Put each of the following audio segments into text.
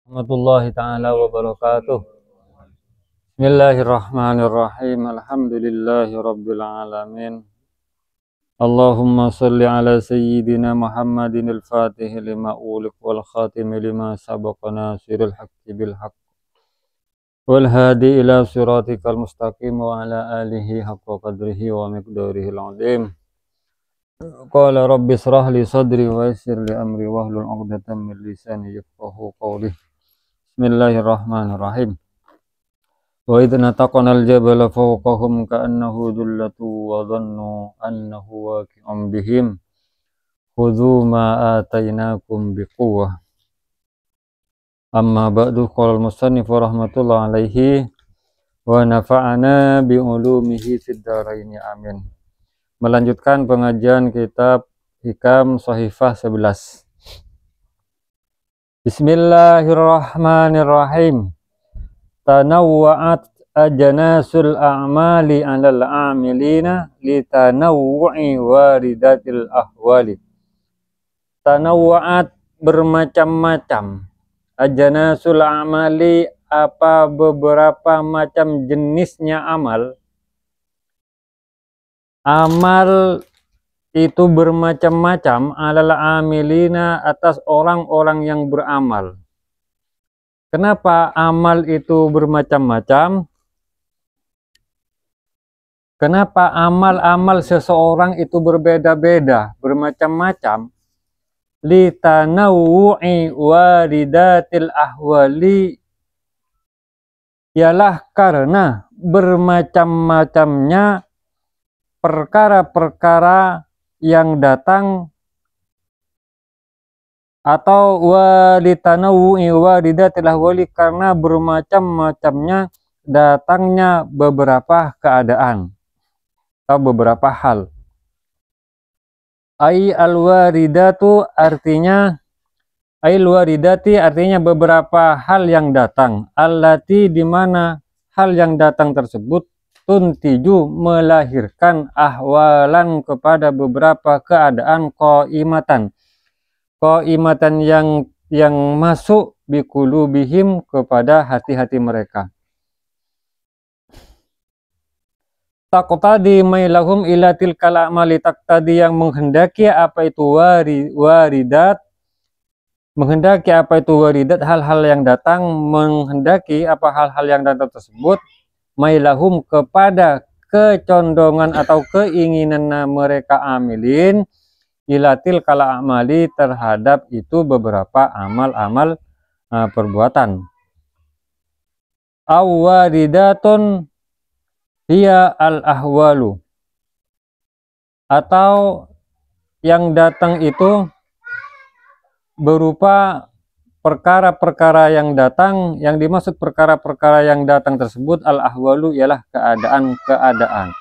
Warahmatullahi taala wabarakatuh. Bismillahirrahmanirrahim. Alhamdulillahi rabbil alamin. Allahumma salli ala sayyidina Muhammadin al-fatih lima ulik wal khatim lima sabaqa nasirul haqqi bil haqq wal hadi ila siratikal mustaqim wa ala alihi haqqa qadrihi wa miqdarihi al-azim. Qala rabbi israh li sadri wa yassir li amri wahlul 'uqdatam min lisani yafqahu qawli. Bismillahirrahmanirrahim. Wa idh nataqna al-jabala fawqahum ka'annahu dhullatu wa dhannu annahu waqi'un bihim khudhu ma atainakum biquwwah. Amma ba'du, qala al-musannif rahmatullahi alaihi wa nafa'ana bi ulumihi fid dharain amin. Melanjutkan pengajian kitab Hikam Shahifah 11. Bismillahirrahmanirrahim. Tanawwa'at ajnasul a'mali 'alal 'amilina litanawwu'i waridatil ahwali. Tanawwa'at bermacam-macam. Ajnasul a'mali apa beberapa macam jenisnya amal. Amal itu bermacam-macam 'alal 'amilina atas orang-orang yang beramal. Kenapa amal itu bermacam-macam? Kenapa amal-amal seseorang itu berbeda-beda, bermacam-macam? Litanawwu'i waridatil ahwali, ialah karena bermacam-macamnya perkara-perkara yang datang, atau walitanawwu'i waridatil ahwali, karena bermacam-macamnya datangnya beberapa keadaan atau beberapa hal. Al-waridatu artinya al-waridati artinya beberapa hal yang datang, allati di mana hal yang datang tersebut tuntiju melahirkan ahwalan kepada beberapa keadaan qaimatan yang masuk biqulubihim kepada hati-hati mereka. Taqtadi mailahum ila tilkal a'mali, taqtadi yang menghendaki apa itu waridat, menghendaki apa itu waridat, hal-hal yang datang, menghendaki apa hal-hal yang datang tersebut, mailahum kepada kecondongan atau keinginan mereka amilin, ilatil kala amali terhadap itu beberapa amal-amal perbuatan. Awwaridatun hiya al-ahwalu, atau yang datang itu berupa perkara-perkara yang datang. Yang dimaksud perkara-perkara yang datang tersebut al-ahwalu ialah keadaan-keadaan.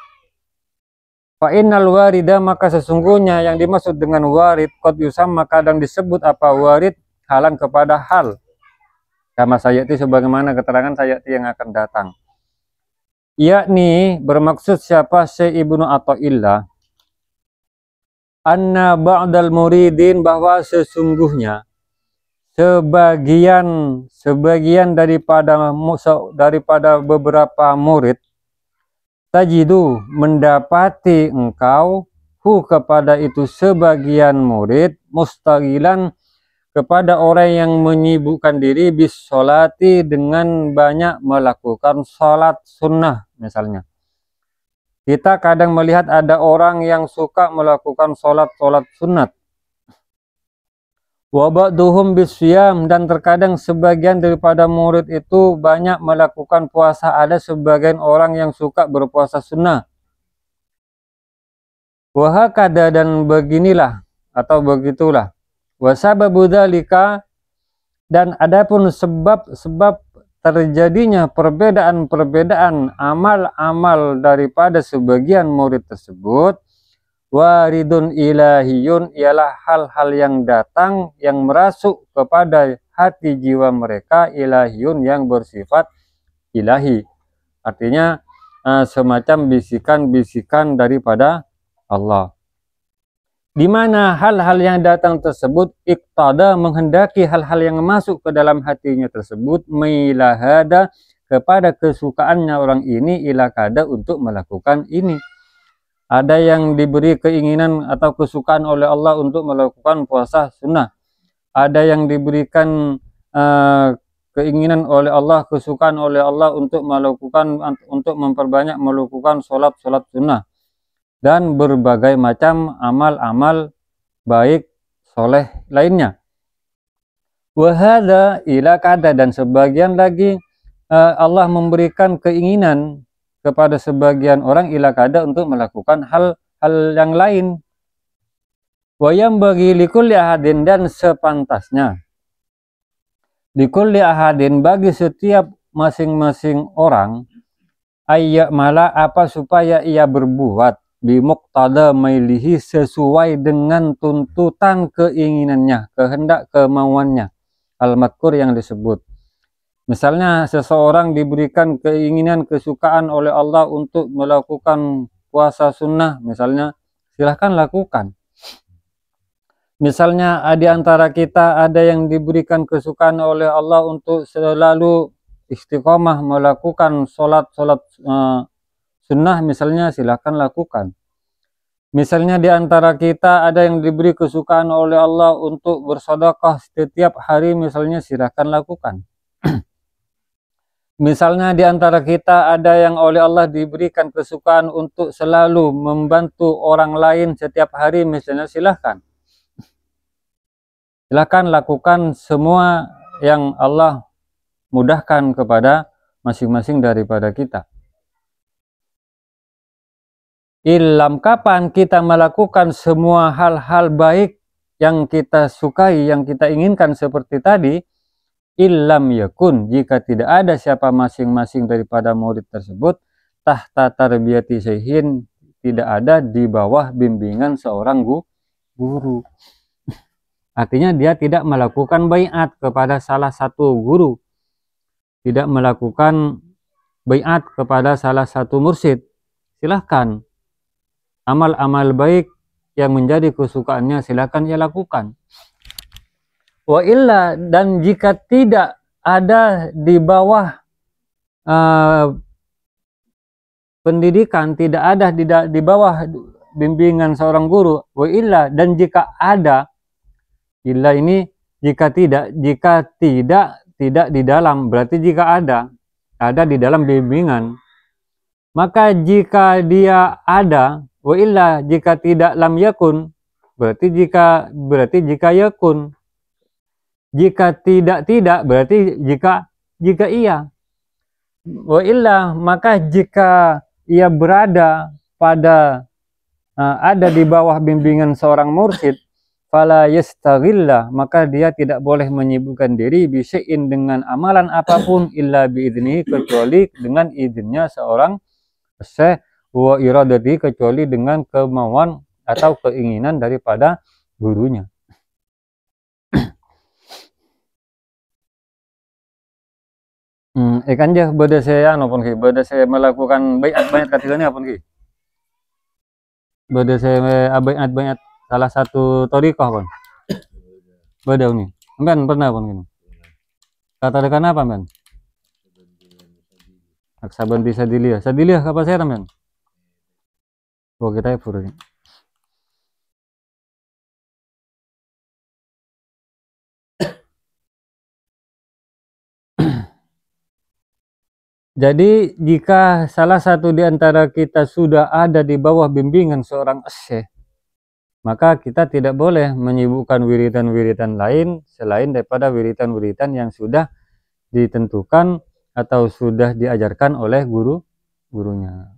Fa innal warida, maka sesungguhnya yang dimaksud dengan warid qad yusamma, kadang disebut apa warid halan kepada hal, kama sayati sebagaimana keterangan sayati yang akan datang. Yakni bermaksud siapa? Syekh Ibnu Athaillah, anna ba'dal muridin, bahwa sesungguhnya sebagian daripada beberapa murid, tajidu mendapati engkau kepada itu sebagian murid, mustaghilan kepada orang yang menyibukkan diri, bis sholati dengan banyak melakukan sholat sunnah. Misalnya kita kadang melihat ada orang yang suka melakukan sholat sunat. Wa ba'duhum bisyam, dan terkadang sebagian daripada murid itu banyak melakukan puasa. Ada sebagian orang yang suka berpuasa sunnah. Wa hakada, dan beginilah atau begitulah. Wa sababu dzalika, dan adapun sebab terjadinya perbedaan-perbedaan amal-amal daripada sebagian murid tersebut, waridun ilahiyun, ialah hal-hal yang datang yang merasuk kepada hati jiwa mereka, ilahiyun yang bersifat ilahi, artinya semacam bisikan-bisikan daripada Allah. di mana hal-hal yang datang tersebut iqtada menghendaki hal-hal yang masuk ke dalam hatinya tersebut mailahada kepada kesukaannya orang ini ilakada untuk melakukan ini. Ada yang diberi keinginan atau kesukaan oleh Allah untuk melakukan puasa sunnah. Ada yang diberikan keinginan oleh Allah, kesukaan oleh Allah untuk memperbanyak melakukan sholat sunnah dan berbagai macam amal-amal baik soleh lainnya. Wahada ila kada, dan sebagian lagi Allah memberikan keinginan kepada sebagian orang ila kada untuk melakukan hal-hal yang lain. Wayam bagi likulli ahadin, dan sepantasnya likulli ahadin bagi setiap masing-masing orang ayya mala apa supaya ia berbuat bimuqtada mailihi sesuai dengan tuntutan keinginannya, kehendak kemauannya al-madkur yang disebut. Misalnya seseorang diberikan keinginan kesukaan oleh Allah untuk melakukan puasa sunnah misalnya, silahkan lakukan. Misalnya di antara kita ada yang diberikan kesukaan oleh Allah untuk selalu istiqomah melakukan sholat sunnah misalnya, silahkan lakukan. Misalnya di antara kita ada yang diberi kesukaan oleh Allah untuk bersedekah setiap hari misalnya, silahkan lakukan. Misalnya di antara kita ada yang oleh Allah diberikan kesukaan untuk selalu membantu orang lain setiap hari misalnya, silahkan. Silahkan lakukan semua yang Allah mudahkan kepada masing-masing daripada kita. Ilam kapan kita melakukan semua hal-hal baik yang kita sukai, yang kita inginkan seperti tadi, ilam yakun, jika tidak ada siapa masing-masing daripada murid tersebut tahta tarbiyati syaihin, tidak ada di bawah bimbingan seorang guru. Artinya dia tidak melakukan baiat kepada salah satu guru, tidak melakukan baiat kepada salah satu mursyid. Silahkan amal-amal baik yang menjadi kesukaannya silahkan ia lakukan. Wa illa, dan jika tidak ada di bawah pendidikan, tidak ada di bawah bimbingan seorang guru, wa illa, dan jika ada, illa ini jika tidak di dalam, berarti jika ada di dalam bimbingan. Maka jika dia ada, wa illa, jika tidak lam yakun, berarti jika yakun. Jika tidak berarti jika iya. Wa illa, maka jika ia berada pada ada di bawah bimbingan seorang mursyid, fala yastaghillah, maka dia tidak boleh menyibukkan diri bisyai'in dengan amalan apapun illa biidnihi, kecuali dengan izinnya seorang syekh, wa iradati, kecuali dengan kemauan atau keinginan daripada gurunya. Ikan je beda saya pun ki, beda saya melakukan baiat ketika ini apa ki? Beda saya baiat salah satu thariqah pun. Beda ini. Kan pernah pun gini. Kata rekan apa men? Aksaban bisa dilihat. Sadiliah apa saya men? Oh kita pura. Jadi jika salah satu di antara kita sudah ada di bawah bimbingan seorang syekh, maka kita tidak boleh menyibukkan wiridan-wiridan lain selain daripada wiridan-wiridan yang sudah ditentukan atau sudah diajarkan oleh gurunya.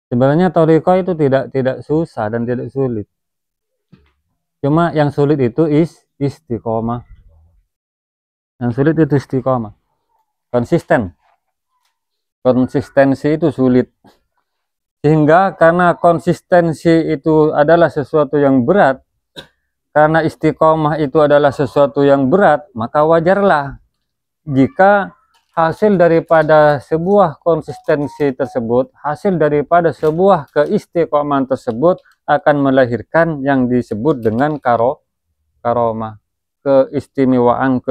Sebenarnya thariqah itu tidak susah dan tidak sulit. Cuma yang sulit itu istiqomah. Yang sulit itu istiqomah. Konsistensi itu sulit. Sehingga karena konsistensi itu adalah sesuatu yang berat, karena istiqomah itu adalah sesuatu yang berat, maka wajarlah jika hasil daripada sebuah konsistensi tersebut, hasil daripada sebuah keistiqomahan tersebut akan melahirkan yang disebut dengan karomah, keistimewaan,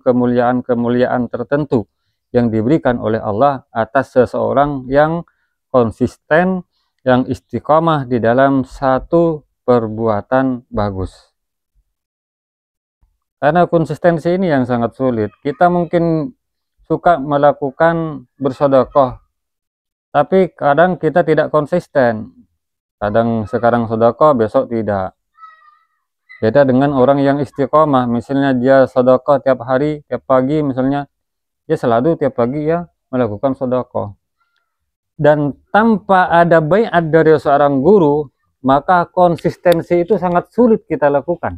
kemuliaan tertentu yang diberikan oleh Allah atas seseorang yang konsisten, yang istiqomah di dalam satu perbuatan bagus. Karena konsistensi ini yang sangat sulit. Kita mungkin suka melakukan bersedekah, tapi kadang kita tidak konsisten. Kadang sekarang sedekah, besok tidak. Beda dengan orang yang istiqomah, misalnya dia sedekah tiap hari, tiap pagi misalnya, dia selalu tiap pagi ya melakukan sedekah. Dan tanpa ada baiat dari seorang guru, maka konsistensi itu sangat sulit kita lakukan.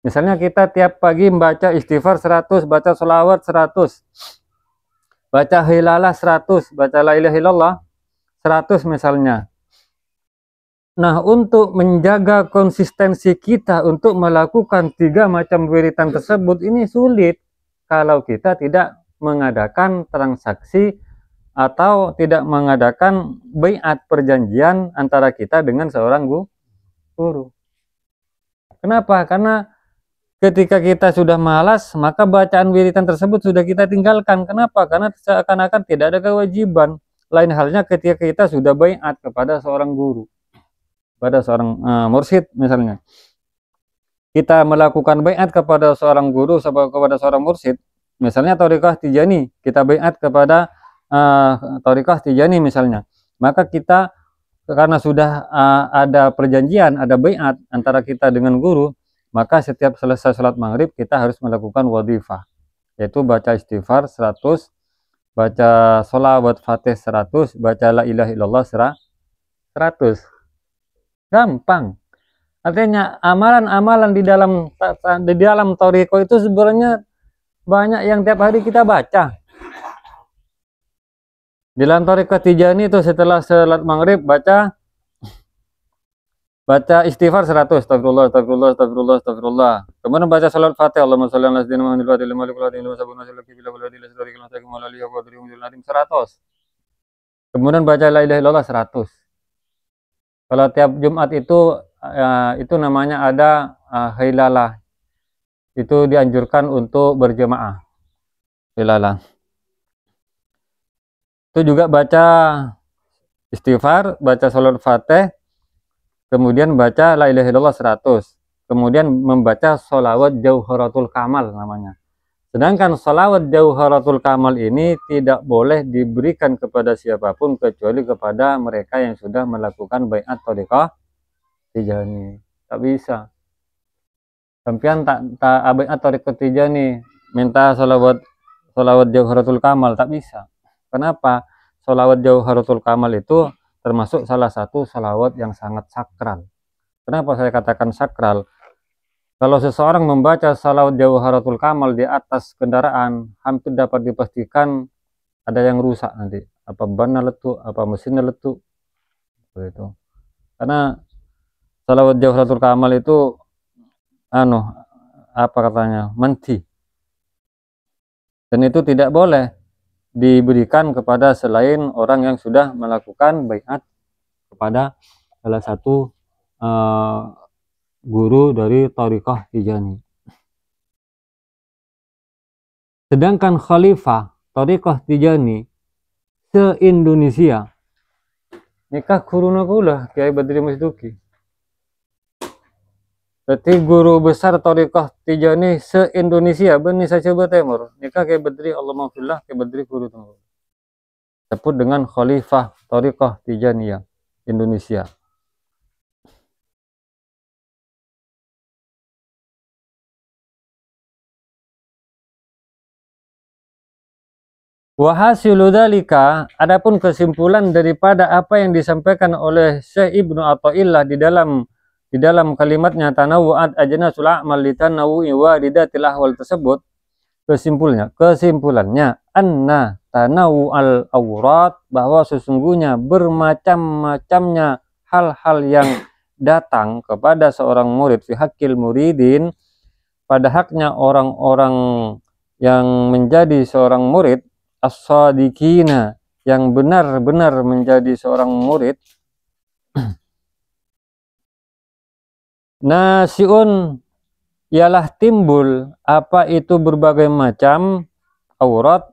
Misalnya kita tiap pagi membaca istighfar 100, baca sholawat 100, baca hilalah 100, baca la ilaha illallah 100 misalnya. Nah, untuk menjaga konsistensi kita untuk melakukan 3 macam wiritan tersebut ini sulit kalau kita tidak mengadakan transaksi atau tidak mengadakan baiat perjanjian antara kita dengan seorang guru. Kenapa? Karena ketika kita sudah malas, maka bacaan wiritan tersebut sudah kita tinggalkan. Kenapa? Karena seakan-akan tidak ada kewajiban. Lain halnya ketika kita sudah baiat kepada seorang guru, pada seorang mursyid misalnya. Kita melakukan baiat kepada seorang guru, kepada seorang mursyid, misalnya Thariqah Tijani, kita baiat kepada Thariqah Tijani misalnya. Maka kita, karena sudah ada perjanjian, ada baiat antara kita dengan guru, maka setiap selesai sholat maghrib kita harus melakukan wadhifah, yaitu baca istighfar 100, baca sholawat fatih 100, baca la ilaha illallah 100. Gampang. Artinya amalan-amalan di dalam thariqah itu sebenarnya banyak yang tiap hari kita baca. Di dalam thariqah Tijani itu setelah sholat maghrib baca istighfar 100, astagfirullah, astagfirullah, astagfirullah, astagfirullah. Kemudian baca salat Fatihah, Allahumma shalli ala sayyidina Muhammadin wa ala alihi wa sahbihi 100. Kemudian baca la ilaha illallah 100. Kalau tiap Jumat itu namanya ada hilalah. Itu dianjurkan untuk berjemaah. Hilalah. Itu juga baca istighfar, baca salat Fatih, kemudian baca la ilaha illallah 100, kemudian membaca sholawat Jauharatul Kamal namanya. Sedangkan sholawat Jauharatul Kamal ini tidak boleh diberikan kepada siapapun kecuali kepada mereka yang sudah melakukan baiat thariqah Tijani. Tak bisa. Sampean tak baiat thariqah Tijani minta sholawat Jauharatul Kamal, tak bisa. Kenapa? Sholawat Jauharatul Kamal itu termasuk salah satu sholawat yang sangat sakral. Kenapa saya katakan sakral? Kalau seseorang membaca sholawat Jauharatul Kamal di atas kendaraan, hampir dapat dipastikan ada yang rusak nanti. Apa bannya letuk, apa mesinnya letuk. Begitu. Karena sholawat Jauharatul Kamal itu apa katanya? Menti. Dan itu tidak boleh diberikan kepada selain orang yang sudah melakukan baiat kepada salah satu guru dari thariqah Tijani. Sedangkan khalifah thariqah Tijani se-Indonesia nikah kuruna kula Kiai Badri Masduki. Berarti guru besar thariqah Tijani se-Indonesia benih saja Timur nikah Kiai Badri, Allahumma fillah Kiai Badri guru tunggu. Disebut dengan khalifah thariqah Tijaniyah Indonesia. Wahasilu dzalika, adapun kesimpulan daripada apa yang disampaikan oleh Syekh Ibnu Athaillah di dalam kalimatnya tanawu'at ajnasul a'mal litanawu'i waridatil ahwal tersebut, kesimpulannya anna tanawu'al awrat, bahwa sesungguhnya bermacam-macamnya hal-hal yang datang kepada seorang murid fi haqqil muridin, pada haknya orang-orang yang menjadi seorang murid, as-shadiqina, yang benar-benar menjadi seorang murid, nasiun, ialah timbul apa itu berbagai macam aurat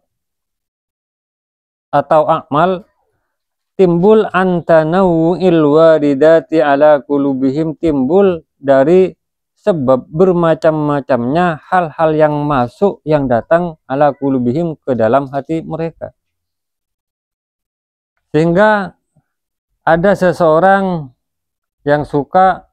atau amal, timbul antanawu'il waridati ala qulubihim, timbul dari sebab bermacam-macamnya hal-hal yang masuk, yang datang ala qulubihim, ke dalam hati mereka. Sehingga ada seseorang yang suka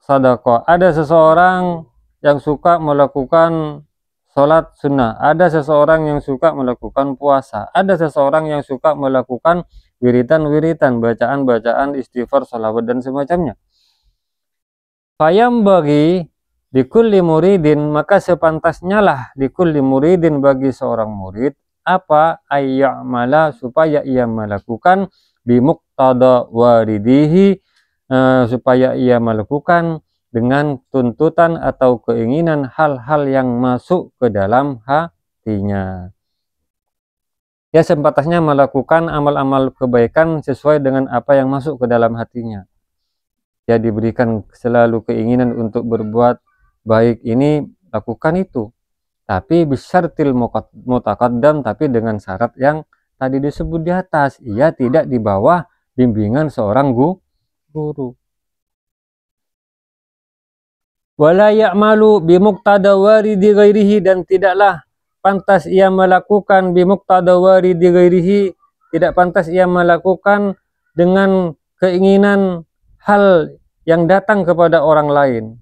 sedekah, ada seseorang yang suka melakukan sholat sunnah, ada seseorang yang suka melakukan puasa, ada seseorang yang suka melakukan wiritan-wiritan, bacaan-bacaan, istighfar, salawat, dan semacamnya. Fayam bagi dikulli muridin, maka sepantasnya lah dikulli muridin, bagi seorang murid, apa? Ayya'mala, supaya ia melakukan bimuqtada waridihi, supaya ia melakukan dengan tuntutan atau keinginan hal-hal yang masuk ke dalam hatinya. Ya, sepantasnya melakukan amal-amal kebaikan sesuai dengan apa yang masuk ke dalam hatinya. Ya, diberikan selalu keinginan untuk berbuat baik ini, lakukan itu. Tapi bisyartil mutaqaddam, tapi dengan syarat yang tadi disebut di atas. Ia tidak di bawah bimbingan seorang guru. Wala ya'malu bimuqtada waridi ghairihi, dan tidaklah pantas ia melakukan bimuqtada waridi ghairihi, tidak pantas ia melakukan dengan keinginan hal yang datang kepada orang lain.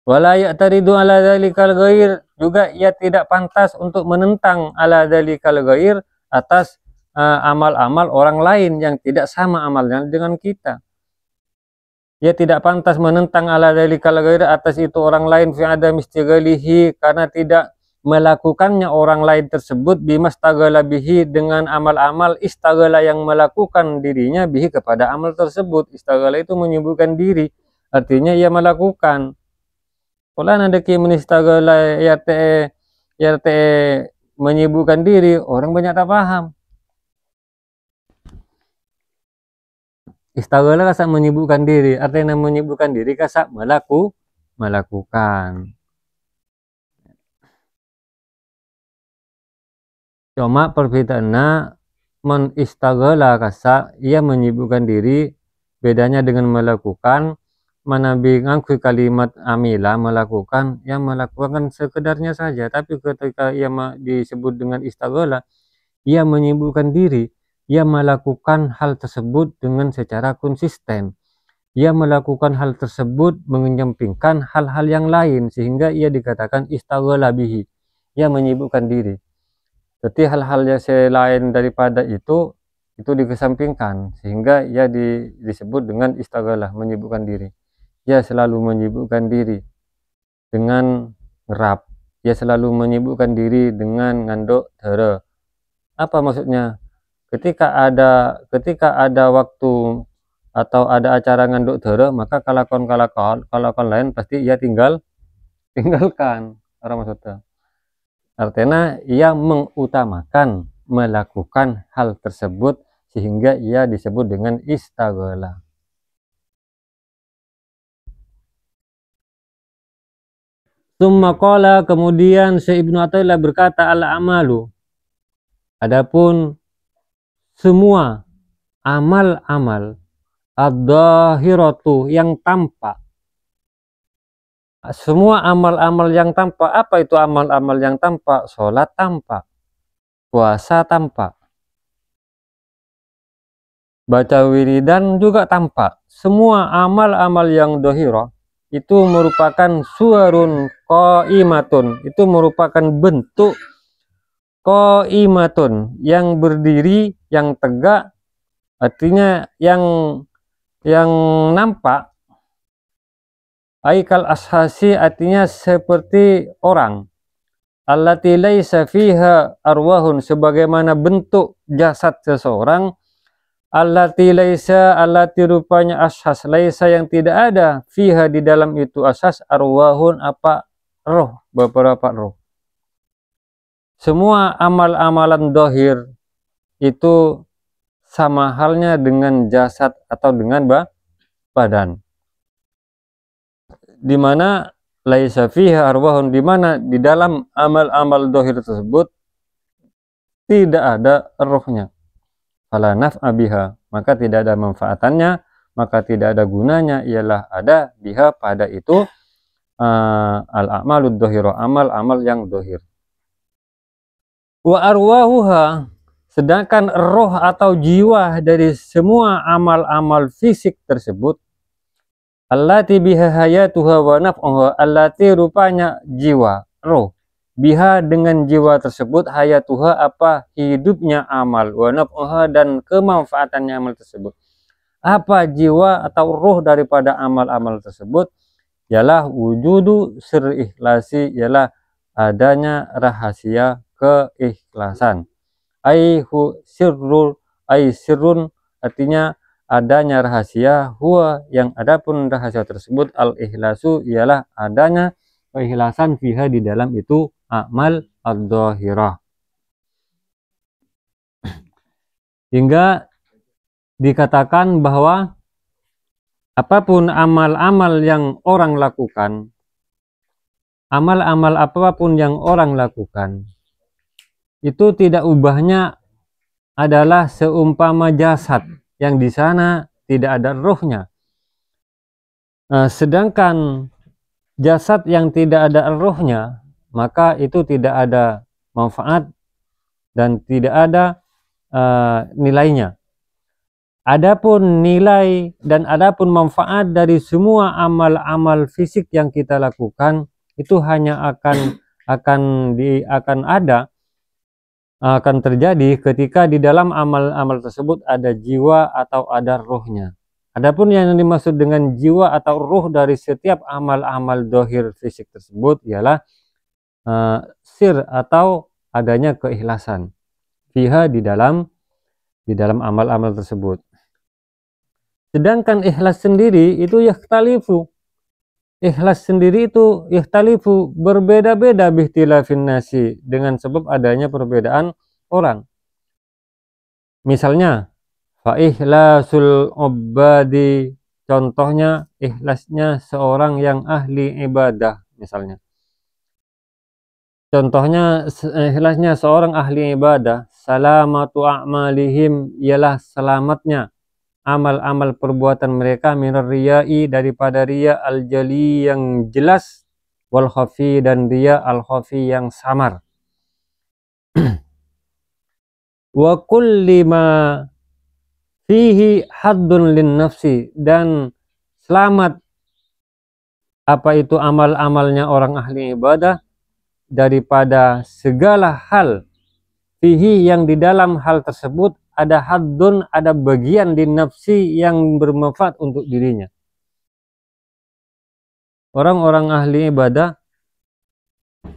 Wala ya'taridu ala dzalikal ghair, juga ia tidak pantas untuk menentang ala dzalikal ghair, atas amal-amal orang lain yang tidak sama amalnya dengan kita. Ia tidak pantas menentang ala dzalikal ghair, atas itu orang lain, fi adam istighalihi, karena tidak melakukannya orang lain tersebut, bimastaghala bihi, dengan amal-amal istaghala, yang melakukan dirinya bihi, kepada amal tersebut. Istaghala itu menyibukkan diri, artinya ia melakukan. Kalau ada ki menistaghala yate menyibukkan diri, orang banyak tak paham. Istaghala kasak menyibukkan diri, artinya menyibukkan diri kasak melakukan. Cuma perbedaannya, menistaghala kasak ia menyibukkan diri, bedanya dengan melakukan. Manabi ngangkui kalimat amila, melakukan, yang melakukan sekedarnya saja. Tapi ketika ia disebut dengan istaghala, ia menyibukkan diri, ia melakukan hal tersebut dengan secara konsisten. Ia melakukan hal tersebut mengenyampingkan hal-hal yang lain, sehingga ia dikatakan istaghala bihi, ia menyibukkan diri. Jadi hal-hal yang selain daripada itu dikesampingkan, sehingga ia disebut dengan istaghala, menyibukkan diri. Ia selalu menyibukkan diri dengan ngerap, ia selalu menyibukkan diri dengan nganduk dara. Apa maksudnya? Ketika ada waktu atau ada acara nganduk dara, maka kalakon lain pasti ia tinggalkan. Orang maksudnya, artinya ia mengutamakan melakukan hal tersebut, sehingga ia disebut dengan istaghala. Tsumma qala, kemudian Syekh Ibnu Athaillah berkata, al-amalu, adapun semua amal-amal, ad-dhahiratu, yang tampak. Semua amal-amal yang tampak. Apa itu amal-amal yang tampak? Sholat tampak, puasa tampak, baca wiridan juga tampak. Semua amal-amal yang dhahirah itu merupakan suwarun qaimatun, itu merupakan bentuk qaimatun, yang berdiri, yang tegak, artinya yang nampak. Aikal ashasi, artinya seperti orang. Allati laisa fiha arwahun, sebagaimana bentuk jasad seseorang. Allati laisa, allati rupanya ashas, laisa yang tidak ada, fiha di dalam itu ashas, arwahun apa roh, beberapa roh. Semua amal-amalan dohir itu sama halnya dengan jasad atau dengan badan, dimana laisa fiha arwahun, dimana di dalam amal-amal dohir tersebut tidak ada rohnya. Fala naf'a biha, maka tidak ada manfaatannya, maka tidak ada gunanya, ialah ada biha pada itu al-a'malud dohiro, amal-amal yang dohir. Wa arwahuha, sedangkan roh atau jiwa dari semua amal-amal fisik tersebut, allati biha hayatuha wa naf'uha, allati rupanya jiwa, roh, biha dengan jiwa tersebut, hayatuha apa hidupnya amal, wa naf'uha dan kemanfaatannya amal tersebut. Apa jiwa atau roh daripada amal-amal tersebut? Ialah wujudu sir ikhlasi, ialah adanya rahasia keikhlasan. Aihu sirrul, ai sirrun, artinya adanya rahasia, huwa yang adapun rahasia tersebut, al ikhlasu ialah adanya keikhlasan fiha di dalam itu amal ad-dhahirah. Hingga dikatakan bahwa apapun amal-amal yang orang lakukan, amal-amal apapun yang orang lakukan, itu tidak ubahnya adalah seumpama jasad yang di sana tidak ada rohnya. Sedangkan jasad yang tidak ada rohnya, maka itu tidak ada manfaat dan tidak ada nilainya. Adapun nilai dan adapun manfaat dari semua amal-amal fisik yang kita lakukan itu hanya akan terjadi ketika di dalam amal-amal tersebut ada jiwa atau ada rohnya. Adapun yang dimaksud dengan jiwa atau roh dari setiap amal-amal dohir fisik tersebut ialah sir atau adanya keikhlasan fiha di dalam amal-amal tersebut. Sedangkan ikhlas sendiri itu yakhtalifu. Ikhlas sendiri itu yakhtalifu, berbeda-beda bihtilafin nasi, dengan sebab adanya perbedaan orang. Misalnya fa ikhlasul ubadi, contohnya ikhlasnya seorang yang ahli ibadah misalnya. Contohnya ikhlasnya seorang ahli ibadah, salamatu a'malihim, ialah selamatnya amal-amal perbuatan mereka, minar riyai, daripada riya al-jali yang jelas, wal khafi dan riya al-khafi yang samar. Wa kulli ma fihi haddun lin nafsi, dan selamat apa itu amal-amalnya orang ahli ibadah daripada segala hal fihi yang di dalam hal tersebut ada haddun, ada bagian di nafsi yang bermanfaat untuk dirinya. Orang-orang ahli ibadah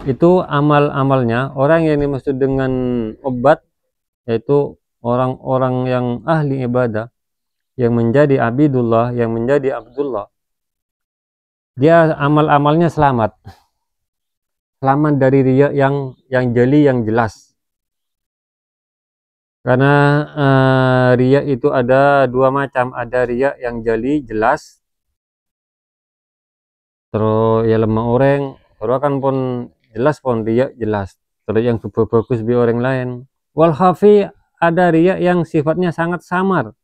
itu amal-amalnya, orang yang dimaksud dengan obat yaitu orang-orang yang ahli ibadah, yang menjadi abidullah, yang menjadi abdullah, dia amal-amalnya selamat dari riya yang jeli, yang jelas. Karena riya itu ada dua macam, ada riya yang jeli jelas, terus ya lemah orang, terus kan pun jelas pun riya jelas, terus yang super bagus bi orang lain. Wal khafi, ada riya yang sifatnya sangat samar,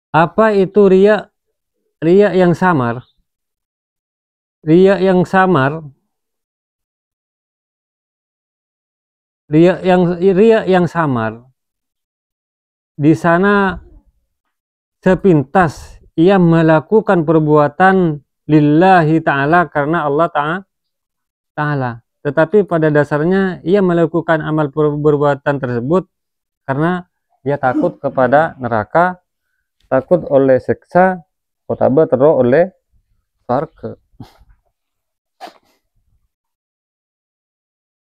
Apa itu riya? Riya yang samar, riya yang samar, di sana sepintas ia melakukan perbuatan lillahi ta'ala, karena Allah ta'ala, tetapi pada dasarnya ia melakukan amal perbuatan tersebut karena dia takut kepada neraka, takut oleh siksa, kotaba terus oleh surga.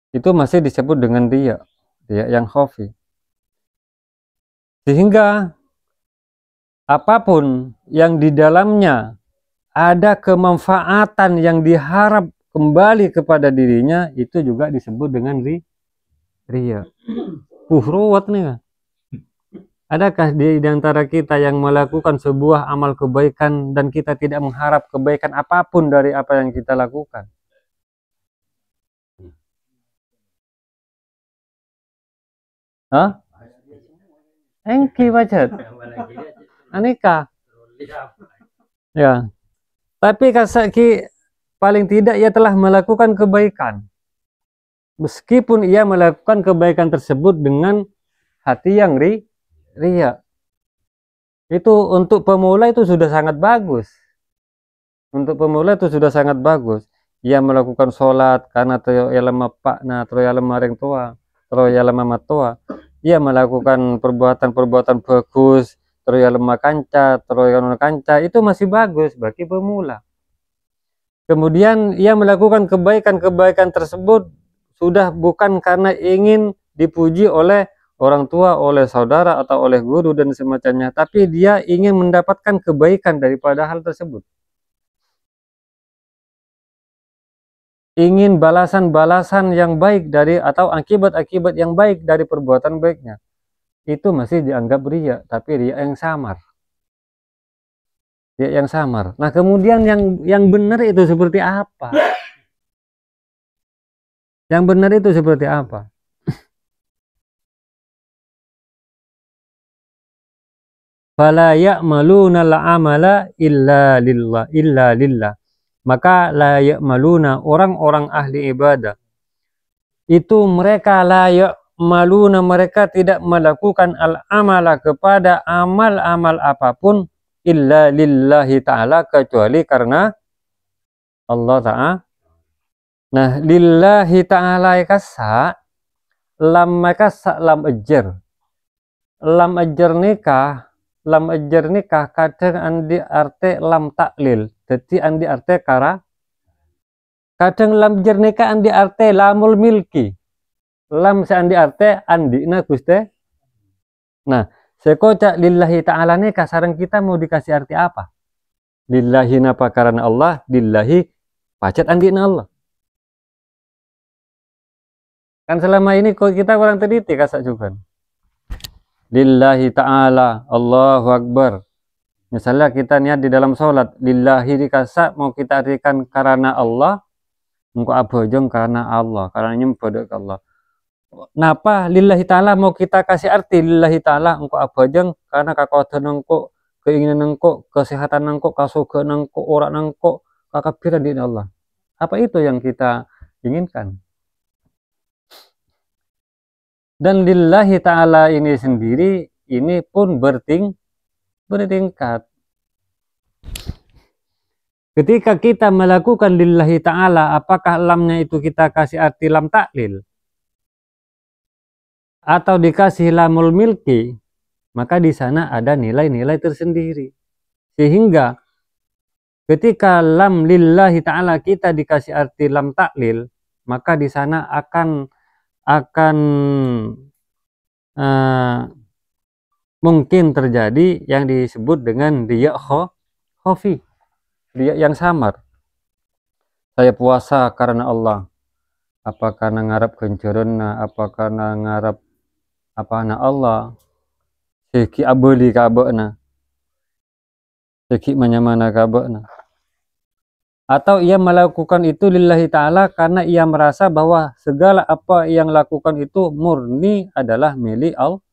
Itu masih disebut dengan riya riya yang khafi. Sehingga apapun yang di dalamnya ada kemanfaatan yang diharap kembali kepada dirinya, itu juga disebut dengan riya. Ruwet nih. Adakah di antara kita yang melakukan sebuah amal kebaikan dan kita tidak mengharap kebaikan apapun dari apa yang kita lakukan? Hah? Engki wajat. Aneka. Ya. Tapi kasaki paling tidak ia telah melakukan kebaikan. Meskipun ia melakukan kebaikan tersebut dengan hati yang riya. Itu untuk pemula itu sudah sangat bagus. Untuk pemula itu sudah sangat bagus. Ia melakukan sholat karena ia lemah pakna, ia lemah orang tua, ia lemah matua. Ia melakukan perbuatan-perbuatan bagus, ia lemah kanca, ia lemah kanca, itu masih bagus bagi pemula. Kemudian ia melakukan kebaikan-kebaikan tersebut sudah bukan karena ingin dipuji oleh orang tua, oleh saudara, atau oleh guru dan semacamnya, tapi dia ingin mendapatkan kebaikan daripada hal tersebut. Ingin balasan-balasan yang baik dari atau akibat-akibat yang baik dari perbuatan baiknya. Itu masih dianggap riya, tapi riya yang samar. Riya yang samar. Nah, kemudian yang benar itu seperti apa? Yang benar itu seperti apa? Fala ya'maluna al-amala illa lillah. Maka la ya'maluna, orang-orang ahli ibadah itu mereka la ya'maluna, mereka tidak melakukan al-amala kepada amal-amal apapun illa lillahi ta'ala, kecuali karena Allah ta'ala. Nah, lillahi ta'ala kasa lam ejer. Lam ejer nikah kadang andi arte lam taklil. Jadi andi arte kara. Kadang lam ejer nikah andi arte lamul milki. Lam seandi arte andi na guste. Nah, sekocak lillahi ta'ala nikah, sarang kita mau dikasih arti apa? Lillahi napa karena Allah, lillahi pacet andi na Allah. Kan selama ini kita kurang teliti kasak juga. Lillahi ta'ala, Allahu Akbar. Misalnya kita niat di dalam sholat, lillahi dikasak mau kita artikan karena Allah, engkau abojong karena Allah, karena nyembodok Allah. Napa lillahi ta'ala mau kita kasih arti lillahi ta'ala engkau abojong karena kakodan engkau, keinginan engkau, kesehatan engkau, kasugan engkau, orang engkau, kakabiran di Allah. Apa itu yang kita inginkan? Dan lillahi ta'ala ini sendiri, ini pun bertingkat. Ketika kita melakukan lillahi ta'ala, apakah lamnya itu kita kasih arti lam taklil? Atau dikasih lamul milki? Maka di sana ada nilai-nilai tersendiri. Sehingga ketika lam lillahi ta'ala kita dikasih arti lam taklil, maka di sana akan mungkin terjadi yang disebut dengan riya khafi, riya yang samar. Saya puasa karena Allah, apa karena ngarap kencerona, apa karena ngarap apa na Allah, seki abeli kabena, seki manyamana kabena. Atau ia melakukan itu lillahi ta'ala karena ia merasa bahwa segala apa yang lakukan itu murni adalah milik Allah.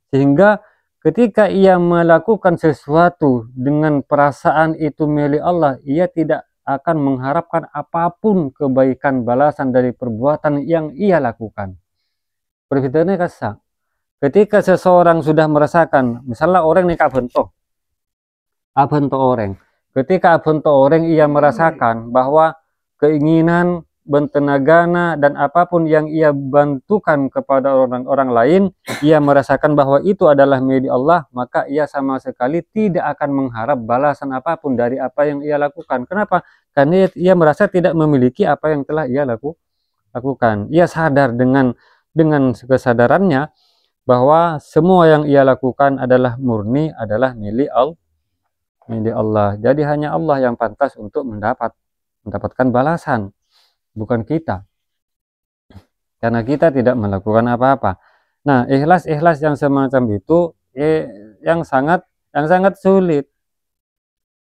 Sehingga ketika ia melakukan sesuatu dengan perasaan itu milik Allah, ia tidak akan mengharapkan apapun kebaikan balasan dari perbuatan yang ia lakukan. Perfitannya kasar. Ketika seseorang sudah merasakan, misalnya orang nikah bentuk orang. Ketika orang ia merasakan bahwa keinginan, bentenagana, dan apapun yang ia bantukan kepada orang-orang lain, ia merasakan bahwa itu adalah milik Allah, maka ia sama sekali tidak akan mengharap balasan apapun dari apa yang ia lakukan. Kenapa? Karena ia merasa tidak memiliki apa yang telah ia lakukan. Ia sadar dengan dengan kesadarannya bahwa semua yang ia lakukan adalah murni, adalah milik Allah. Jadi hanya Allah yang pantas untuk mendapatkan balasan, bukan kita. Karena kita tidak melakukan apa-apa. Nah, ikhlas yang semacam itu yang sangat sulit.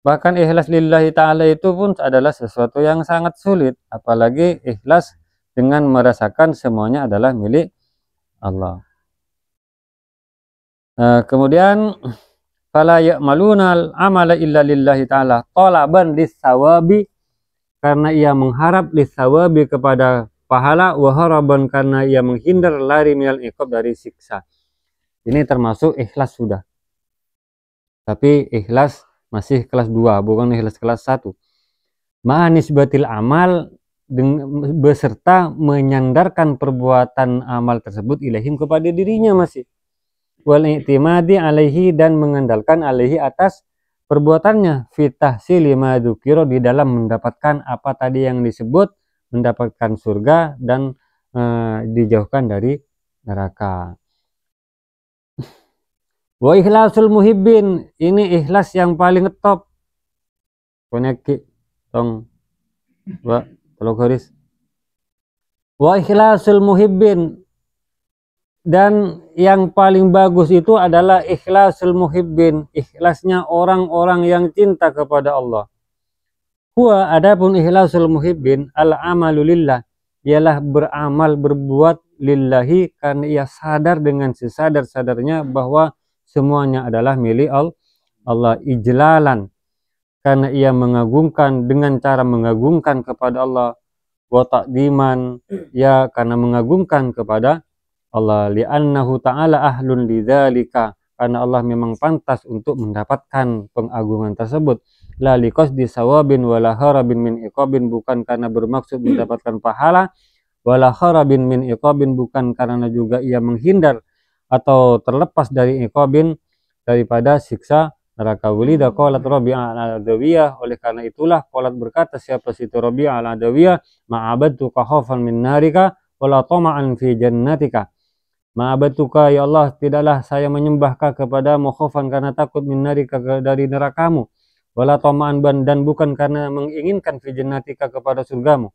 Bahkan ikhlas lillahi ta'ala itu pun adalah sesuatu yang sangat sulit. Apalagi ikhlas dengan merasakan semuanya adalah milik Allah. Kemudian fala ya'maluna al-amala illa lillahi ta'ala talaban lis-sawabi, karena ia mengharap lis-sawabi kepada pahala, wa haraban karena ia menghindar lari minal iqab dari siksa. Ini termasuk ikhlas sudah. Tapi ikhlas masih kelas 2, bukan ikhlas kelas 1. Ma'anisbatil amal, beserta menyandarkan perbuatan amal tersebut ilaihim kepada dirinya masih. Wal i'timadi alaihi, dan mengandalkan alaihi atas perbuatannya, fitahsili ma dzukira, di dalam mendapatkan apa tadi yang disebut, mendapatkan surga dan dijauhkan dari neraka. Wa ikhlasul muhibbin, ini ikhlas yang paling top. Koneki tong wa tolong garis. Wa ikhlasul muhibbin, dan yang paling bagus itu adalah ikhlasul muhibbin, ikhlasnya orang-orang yang cinta kepada Allah. Huwa, adapun ikhlasul muhibbin, al-amalu lillah, ialah beramal, berbuat lillahi, karena ia sadar dengan sesadar-sadarnya bahwa semuanya adalah milik Allah, ijlalan, karena ia mengagungkan dengan cara mengagungkan kepada Allah, wa ta'diman, ya karena mengagungkan kepada Allah, li'annahu ta'ala ahlun lidzalika, karena Allah memang pantas untuk mendapatkan pengagungan tersebut. La liqasdi sawabin wala harabin min iqabin, bukan karena bermaksud mendapatkan pahala, wala harabin min iqabin, bukan karena juga ia menghindar atau terlepas dari iqabin, daripada siksa neraka. Walida qalat Rabi'ah al-Adawiyah, oleh karena itulah qalat berkata siapa Siti Rabi'ah al-Adawiyah, ma'abadtuka khaufan min narika wala tama'an fi jannatika. Ma'abadtuka, ya Allah, tidaklah saya menyembahkah kepadamu khaufan, karena takut, min narika, dari nerakamu, wala tama'an, dan bukan karena menginginkan fi jannatika, kepada surgamu.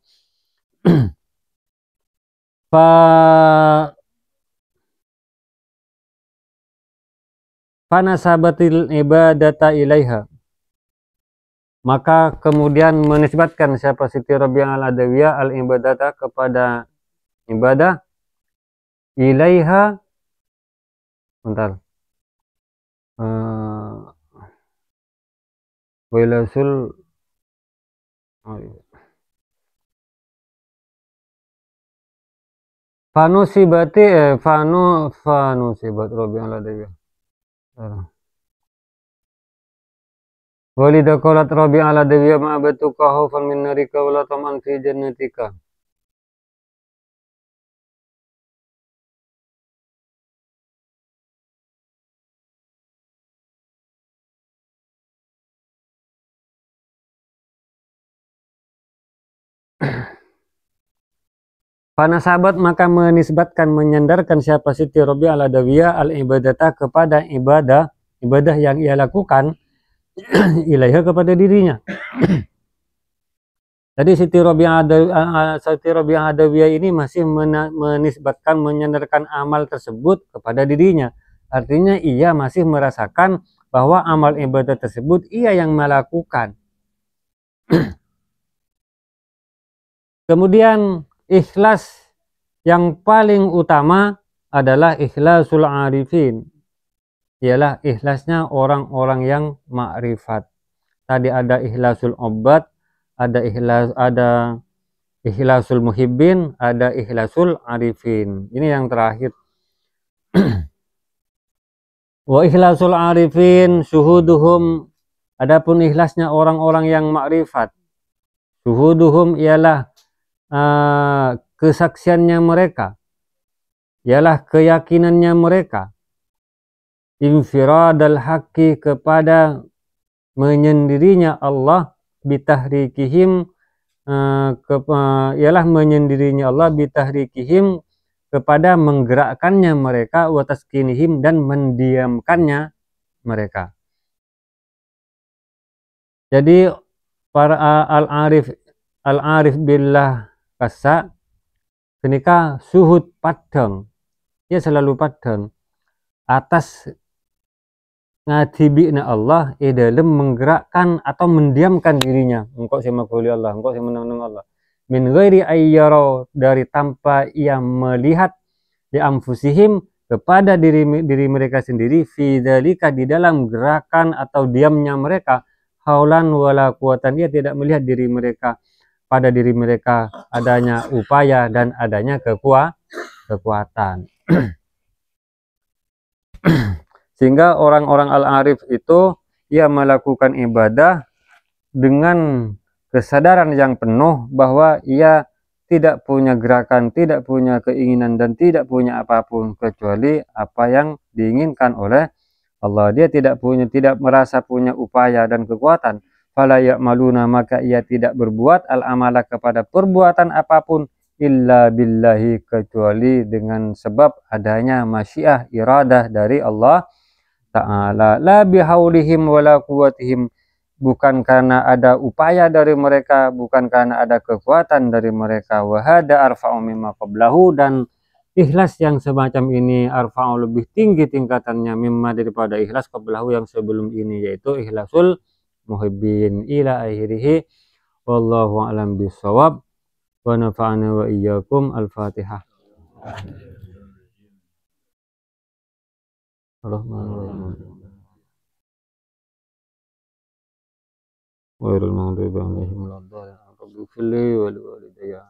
Fanasabatil ibadata ilaiha, maka kemudian menisbatkan siapa Siti Rabi'ah al-Adawiyah al-ibadata, kepada ibadah, ilaiha, bentar, wilasul, fanusibati fanusibat Rabi'ah al-Adawiyah. Walida qalat Rabi'ah al-Adawiyah ma'abatuka khaufan min narika wala tam'an fi jannatika. Fanasabat, maka menisbatkan, menyandarkan siapa Siti Rabi'ah al-Adawiyah al-ibadata, kepada ibadah yang ia lakukan, ilaiha, kepada dirinya. Jadi Siti Rabi'ah Adawiyah ini masih menisbatkan, menyandarkan amal tersebut kepada dirinya. Artinya ia masih merasakan bahwa amal ibadah tersebut ia yang melakukan. Kemudian ikhlas yang paling utama adalah ikhlasul arifin, ialah ikhlasnya orang-orang yang makrifat. Tadi ada ikhlasul obat, ada ikhlasul muhibbin, ada ikhlasul arifin. Ini yang terakhir. Wa ikhlasul arifin syuhuduhum, adapun ikhlasnya orang-orang yang makrifat, syuhuduhum ialah kesaksiannya mereka, ialah keyakinannya mereka, infiradal haqqi, kepada menyendirinya Allah, bitahrikihim, ialah menyendirinya Allah, bitahrikihim, kepada menggerakkannya mereka, wa taskinihim, dan mendiamkannya mereka. Jadi para al-arif billah kasa ketika suhud padang, dia selalu padang atas ngadibina Allah dalam menggerakkan atau mendiamkan dirinya. Engkau sama kuli Allah, engkau sama menang Allah. Min ghairi ayyara, dari tanpa ia melihat di anfusihim, kepada diri mereka sendiri, fi dzalika, di dalam gerakan atau diamnya mereka, haulan wala quwatan, ia tidak melihat diri mereka, pada diri mereka adanya upaya dan adanya kekuatan. Sehingga orang-orang al-arif itu ia melakukan ibadah dengan kesadaran yang penuh bahwa ia tidak punya gerakan, tidak punya keinginan, dan tidak punya apapun kecuali apa yang diinginkan oleh Allah. Dia tidak merasa punya upaya dan kekuatan. Fala ya'maluna, maka ia tidak berbuat al-amala, kepada perbuatan apapun, illa billahi, kecuali dengan sebab adanya masyiah, iradah dari Allah Ta'ala. La bihaulihim wala quwwatihim, bukan karena ada upaya dari mereka, bukan karena ada kekuatan dari mereka. Wa hada arfa'u mimma qablahu, dan ikhlas yang semacam ini arfa'u, lebih tinggi tingkatannya, mimma, daripada ikhlas qablahu, yang sebelum ini, yaitu ikhlasul muhibbin, ila akhirih. Wallahu a'lam bishawab, wa nafa'ana wa iyyakum. Al-Fatihah. Bismillahirrahmanirrahim. Wairul maghdubi alaihim waladdallin. Rabbi fili wal walidayya.